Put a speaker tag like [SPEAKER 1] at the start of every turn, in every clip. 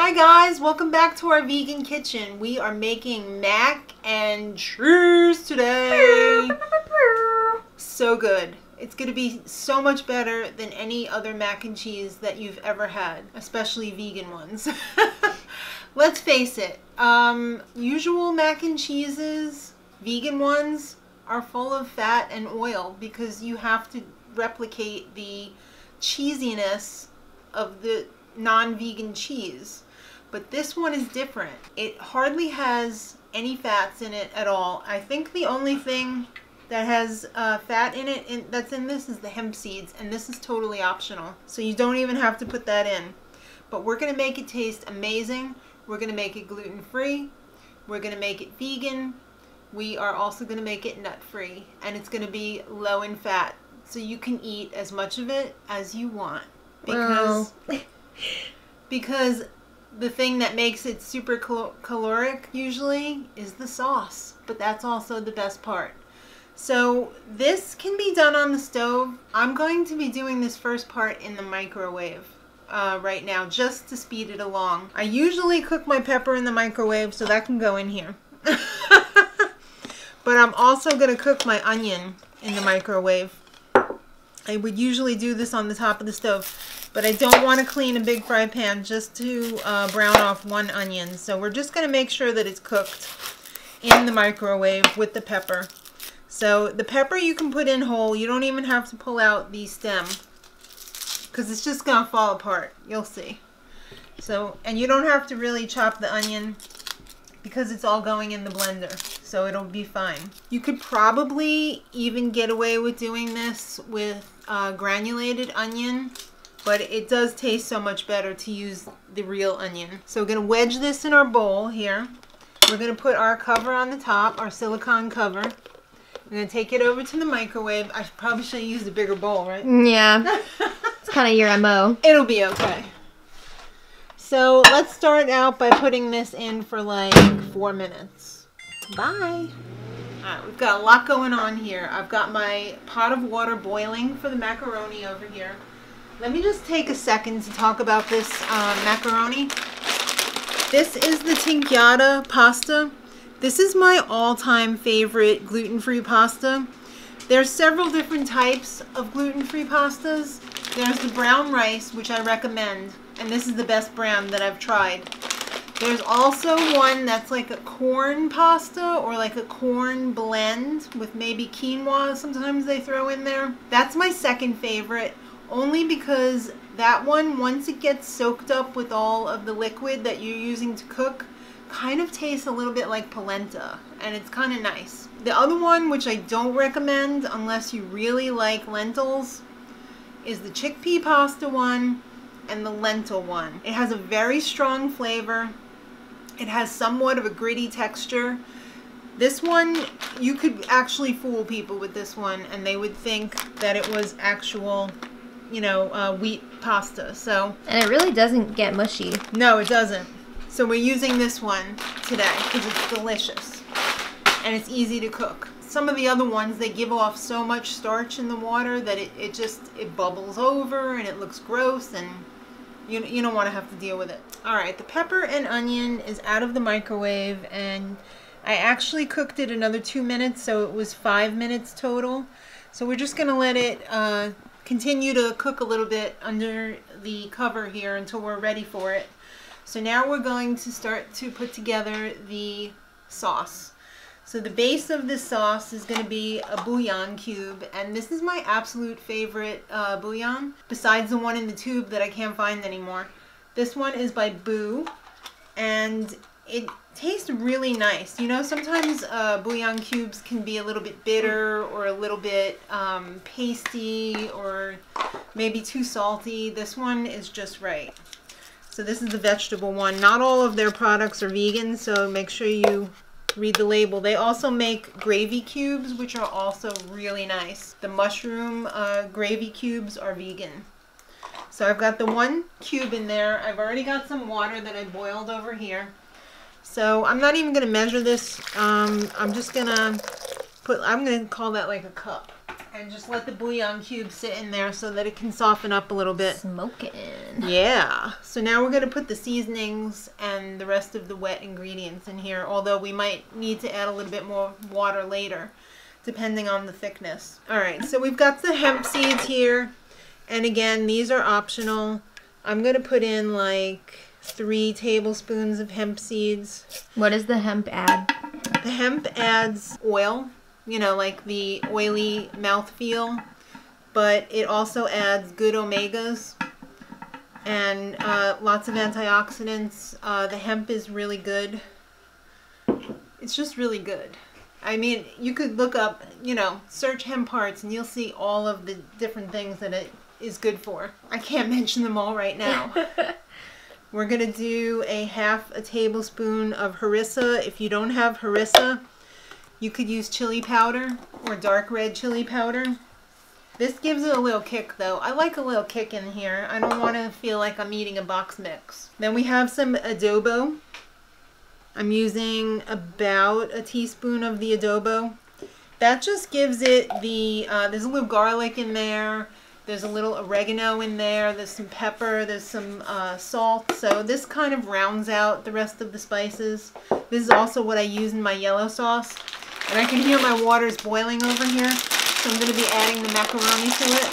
[SPEAKER 1] Hi guys, welcome back to our vegan kitchen. We are making mac and cheese today. So good. It's going to be so much better than any other mac and cheese that you've ever had, especially vegan ones. Let's face it, usual mac and cheeses, vegan ones, are full of fat and oil because you have to replicate the cheesiness of the non-vegan cheese. But this one is different. It hardly has any fats in it at all. I think the only thing that has fat in it that's in this is the hemp seeds, and this is totally optional. So you don't even have to put that in. But we're going to make it taste amazing. We're going to make it gluten-free. We're going to make it vegan. We are also going to make it nut-free. And it's going to be low in fat. So you can eat as much of it as you want. Because the thing that makes it super caloric usually is the sauce. But that's also the best part. So this can be done on the stove. I'm going to be doing this first part in the microwave right now just to speed it along. I usually cook my pepper in the microwave, so that can go in here. But I'm also going to cook my onion in the microwave. I would usually do this on the top of the stove, but I don't want to clean a big fry pan just to brown off one onion. So we're just going to make sure that it's cooked in the microwave with the pepper. So the pepper you can put in whole. You don't even have to pull out the stem because it's just going to fall apart. You'll see. So, and you don't have to really chop the onion because it's all going in the blender. So it'll be fine. You could probably even get away with doing this with granulated onion, but it does taste so much better to use the real onion. So we're going to wedge this in our bowl here. We're going to put our cover on the top, our silicone cover. We're going to take it over to the microwave. I probably should have used a bigger bowl, right?
[SPEAKER 2] Yeah. It's kind of your MO.
[SPEAKER 1] It'll be okay. So let's start out by putting this in for like 4 minutes. Bye. Alright, we've got a lot going on here. I've got my pot of water boiling for the macaroni over here. Let me just take a second to talk about this macaroni. This is the tinkyada pasta. This is my all-time favorite gluten-free pasta. There's several different types of gluten-free pastas. There's the brown rice, which I recommend, and this is the best brand that I've tried. There's also one that's like a corn pasta or like a corn blend with maybe quinoa sometimes they throw in there. That's my second favorite, only because that one, once it gets soaked up with all of the liquid that you're using to cook, kind of tastes a little bit like polenta, and it's kind of nice. The other one, which I don't recommend unless you really like lentils, is the chickpea pasta one and the lentil one. It has a very strong flavor. It has somewhat of a gritty texture. This one, you could actually fool people with this one and they would think that it was actual, you know, wheat pasta. So,
[SPEAKER 2] and it really doesn't get mushy.
[SPEAKER 1] No, it doesn't. So we're using this one today because it's delicious and it's easy to cook. Some of the other ones, they give off so much starch in the water that it bubbles over and it looks gross, and you don't want to have to deal with it. Alright, the pepper and onion is out of the microwave, and I actually cooked it another 2 minutes, so it was 5 minutes total. So we're just going to let it continue to cook a little bit under the cover here until we're ready for it. So now we're going to start to put together the sauce. So the base of this sauce is going to be a bouillon cube, and this is my absolute favorite bouillon, besides the one in the tube that I can't find anymore. This one is by Boo, and it tastes really nice. You know, sometimes bouillon cubes can be a little bit bitter or a little bit pasty or maybe too salty. This one is just right. So this is the vegetable one. Not all of their products are vegan, so make sure you read the label. They also make gravy cubes, which are also really nice. The mushroom gravy cubes are vegan. So I've got the one cube in there. I've already got some water that I boiled over here. So I'm not even going to measure this. I'm just going to I'm going to call that like a cup. And just let the bouillon cube sit in there so that it can soften up a little bit.
[SPEAKER 2] Smoking.
[SPEAKER 1] Yeah. So now we're going to put the seasonings and the rest of the wet ingredients in here, although we might need to add a little bit more water later, depending on the thickness. All right, so we've got the hemp seeds here. And again, these are optional. I'm going to put in like 3 tablespoons of hemp seeds.
[SPEAKER 2] What does the hemp add?
[SPEAKER 1] The hemp adds oil, you know, like the oily mouthfeel, but it also adds good omegas and lots of antioxidants. The hemp is really good. It's just really good. I mean, you could look up, you know, search hemp hearts and you'll see all of the different things that it is good for. I can't mention them all right now. We're going to do a 1/2 tablespoon of harissa. If you don't have harissa, you could use chili powder or dark red chili powder. This gives it a little kick though. I like a little kick in here. I don't want to feel like I'm eating a box mix. Then we have some adobo. I'm using about a teaspoon of the adobo. That just gives it the, there's a little garlic in there. There's a little oregano in there. There's some pepper. There's some salt. So this kind of rounds out the rest of the spices. This is also what I use in my yellow sauce. And I can hear my water's boiling over here. So I'm going to be adding the macaroni to it.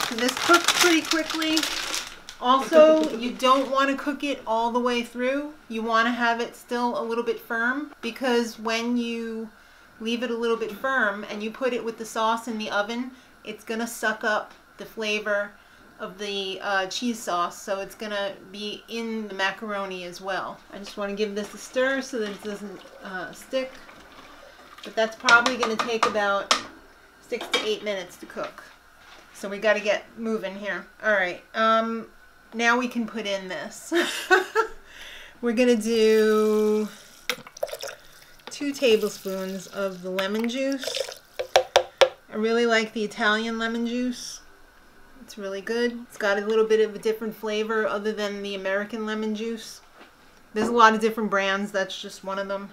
[SPEAKER 1] So this cooks pretty quickly. Also, you don't want to cook it all the way through. You want to have it still a little bit firm, because when you leave it a little bit firm and you put it with the sauce in the oven, it's going to suck up the flavor of the cheese sauce, so it's going to be in the macaroni as well. I just want to give this a stir so that it doesn't stick, but that's probably going to take about 6 to 8 minutes to cook. So we got to get moving here. All right, now we can put in this. We're going to do 2 tablespoons of the lemon juice. I really like the Italian lemon juice. It's really good. It's got a little bit of a different flavor other than the American lemon juice. There's a lot of different brands. That's just one of them.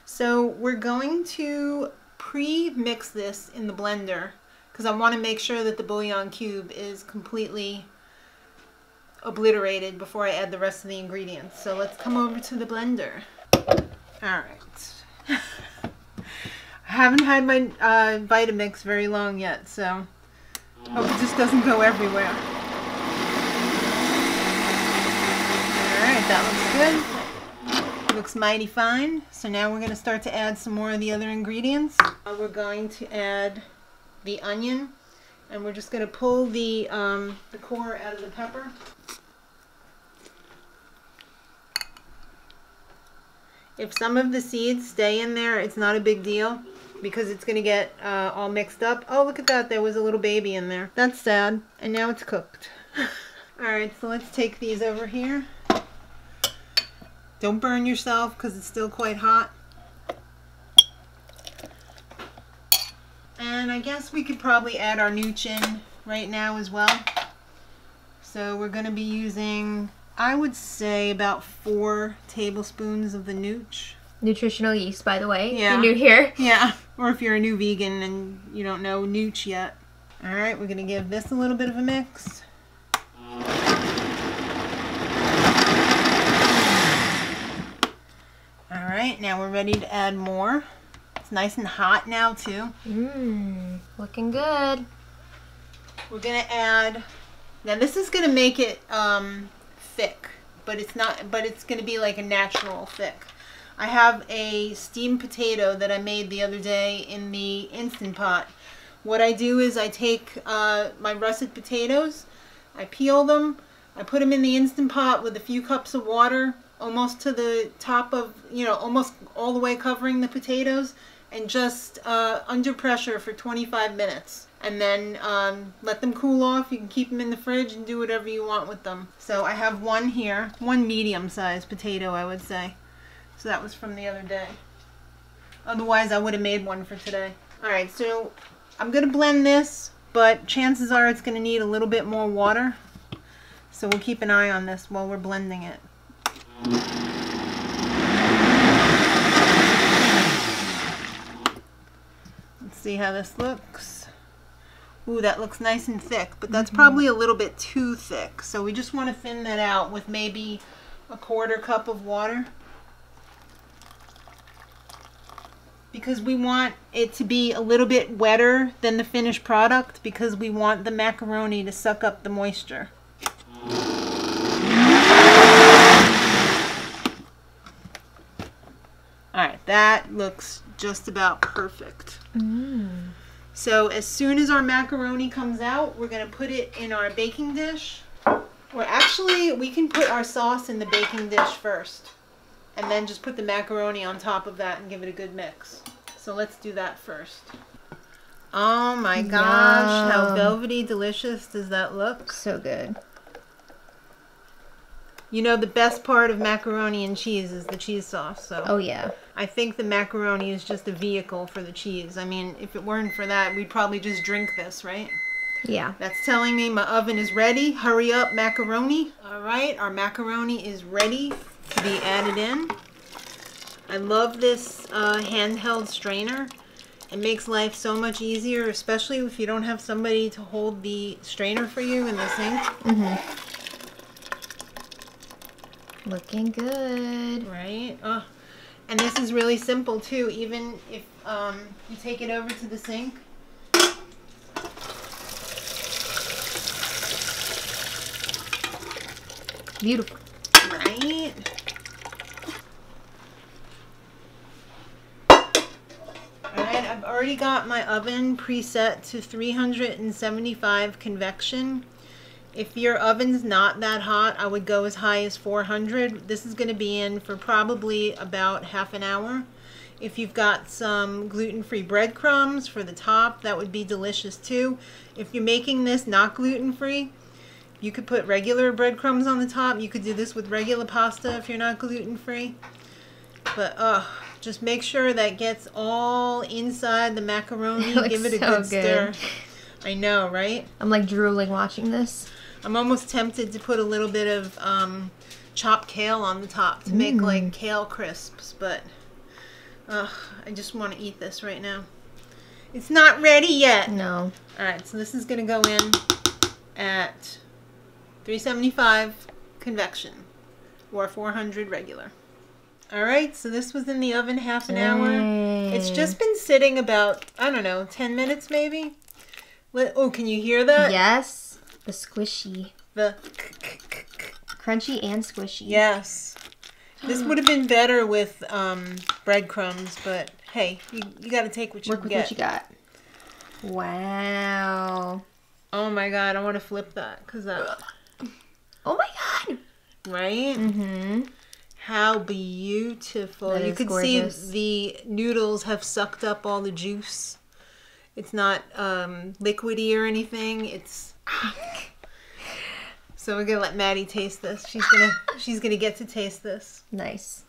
[SPEAKER 1] So we're going to pre-mix this in the blender because I want to make sure that the bouillon cube is completely obliterated before I add the rest of the ingredients. So let's come over to the blender. All right. I haven't had my Vitamix very long yet, so hope it just doesn't go everywhere. Alright, that looks good. Looks mighty fine. So now we're going to start to add some more of the other ingredients. We're going to add the onion, and we're just going to pull the core out of the pepper. If some of the seeds stay in there, it's not a big deal, because it's going to get all mixed up. Oh, look at that. There was a little baby in there. That's sad. And now it's cooked. Alright, so let's take these over here. Don't burn yourself because it's still quite hot. And I guess we could probably add our nooch in right now as well. So we're going to be using, I would say, about 4 tablespoons of the nooch.
[SPEAKER 2] Nutritional yeast, by the way.
[SPEAKER 1] Yeah.
[SPEAKER 2] If you're new here.
[SPEAKER 1] Yeah. Or if you're a new vegan and you don't know nooch yet. Alright, we're going to give this a little bit of a mix. Alright, now we're ready to add more. It's nice and hot now too.
[SPEAKER 2] Looking good.
[SPEAKER 1] We're going to add, now this is going to make it thick, but it's not, but it's going to be like a natural thick. I have a steamed potato that I made the other day in the Instant Pot. What I do is I take my russet potatoes, I peel them, I put them in the Instant Pot with a few cups of water, almost to the top of, you know, almost all the way covering the potatoes, and just under pressure for 25 minutes. And then let them cool off. You can keep them in the fridge and do whatever you want with them. So I have one here, one medium-sized potato, I would say. So that was from the other day. Otherwise, I would have made one for today. Alright, so I'm going to blend this, but chances are it's going to need a little bit more water. So we'll keep an eye on this while we're blending it. see how this looks. Ooh, that looks nice and thick, but that's probably a little bit too thick. So we just want to thin that out with maybe a 1/4 cup of water. Because we want it to be a little bit wetter than the finished product because we want the macaroni to suck up the moisture. Alright, that looks just about perfect. So as soon as our macaroni comes out, we're going to put it in our baking dish. Or actually, we can put our sauce in the baking dish first. And then just put the macaroni on top of that and give it a good mix. So let's do that first. Oh my gosh, how velvety delicious does that look?
[SPEAKER 2] So good.
[SPEAKER 1] You know, the best part of macaroni and cheese is the cheese sauce. So
[SPEAKER 2] Oh yeah.
[SPEAKER 1] I think the macaroni is just a vehicle for the cheese. I mean, if it weren't for that, we'd probably just drink this, right?
[SPEAKER 2] Yeah.
[SPEAKER 1] That's telling me my oven is ready. Hurry up, macaroni. All right, our macaroni is ready to be added in. I love this handheld strainer. It makes life so much easier, especially if you don't have somebody to hold the strainer for you in the sink.
[SPEAKER 2] Looking good.
[SPEAKER 1] Right? Oh. And this is really simple too. Even if you take it over to the sink.
[SPEAKER 2] Beautiful.
[SPEAKER 1] Right? Alright, I've already got my oven preset to 375 convection. If your oven's not that hot, I would go as high as 400. This is going to be in for probably about half an hour. If you've got some gluten-free breadcrumbs for the top, that would be delicious too. If you're making this not gluten-free, you could put regular breadcrumbs on the top. You could do this with regular pasta if you're not gluten-free. But just make sure that gets all inside the macaroni. Give it a good stir. I know, right? I'm
[SPEAKER 2] like drooling watching this.
[SPEAKER 1] I'm almost tempted to put a little bit of chopped kale on the top to make like kale crisps, but I just want to eat this right now. It's not ready yet.
[SPEAKER 2] No.
[SPEAKER 1] Alright, so this is going to go in at 375 convection or 400 regular. Alright, so this was in the oven half an hour. It's just been sitting about, I don't know, 10 minutes maybe? Oh, can you hear that?
[SPEAKER 2] Yes. The squishy.
[SPEAKER 1] The
[SPEAKER 2] crunchy and squishy.
[SPEAKER 1] Yes. This would have been better with breadcrumbs, but hey, you got to take what you
[SPEAKER 2] Work with
[SPEAKER 1] get.
[SPEAKER 2] what you got. Wow.
[SPEAKER 1] Oh my god, I want to flip that because that.
[SPEAKER 2] Oh my god.
[SPEAKER 1] Right? Mm-hmm. How beautiful.
[SPEAKER 2] That
[SPEAKER 1] you
[SPEAKER 2] is
[SPEAKER 1] can
[SPEAKER 2] gorgeous.
[SPEAKER 1] see the noodles have sucked up all the juice. It's not liquidy or anything. It's so we're gonna let Maddie taste this. She's gonna get to taste this.
[SPEAKER 2] Nice.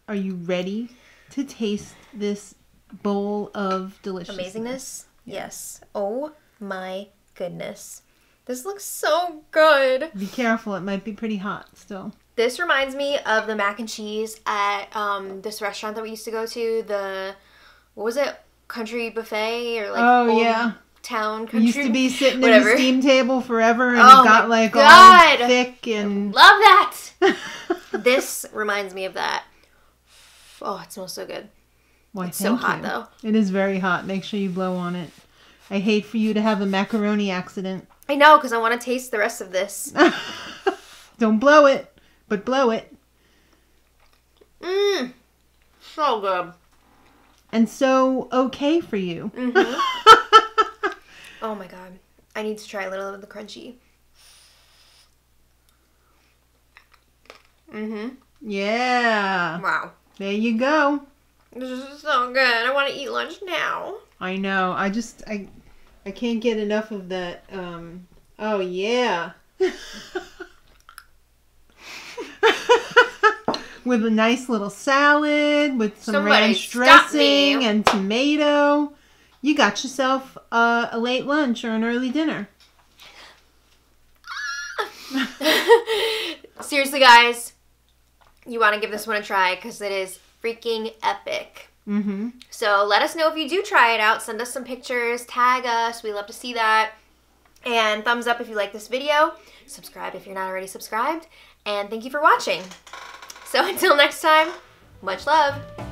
[SPEAKER 1] Are you ready to taste this bowl of deliciousness?
[SPEAKER 2] Amazingness? Yes. Oh my goodness. This looks so good.
[SPEAKER 1] Be careful, it might be pretty hot still.
[SPEAKER 2] This reminds me of the mac and cheese at this restaurant that we used to go to. What was it? Country buffet or like old town country.
[SPEAKER 1] We used to be sitting
[SPEAKER 2] at
[SPEAKER 1] the steam table forever and it got like
[SPEAKER 2] God.
[SPEAKER 1] all thick and
[SPEAKER 2] love that. This reminds me of that. Oh, it smells so good.
[SPEAKER 1] Why,
[SPEAKER 2] it's so hot though.
[SPEAKER 1] It is very hot. Make sure you blow on it. I hate for you to have a macaroni accident.
[SPEAKER 2] I know, because I want to taste the rest of this.
[SPEAKER 1] Don't blow it, but blow it.
[SPEAKER 2] Mmm. So good.
[SPEAKER 1] And so okay for you.
[SPEAKER 2] Mm-hmm. Oh my god. I need to try a little of the crunchy. Mm-hmm.
[SPEAKER 1] Yeah.
[SPEAKER 2] Wow.
[SPEAKER 1] There you go.
[SPEAKER 2] This is so good. I want to eat lunch now.
[SPEAKER 1] I know. I can't get enough of that. Oh yeah. With a nice little salad, with some ranch dressing and tomato. You got yourself a late lunch or an early dinner.
[SPEAKER 2] Seriously, guys, you want to give this one a try because it is freaking epic. So let us know if you do try it out. Send us some pictures, tag us. We love to see that. And thumbs up if you like this video. Subscribe if you're not already subscribed. And thank you for watching. So until next time, much love.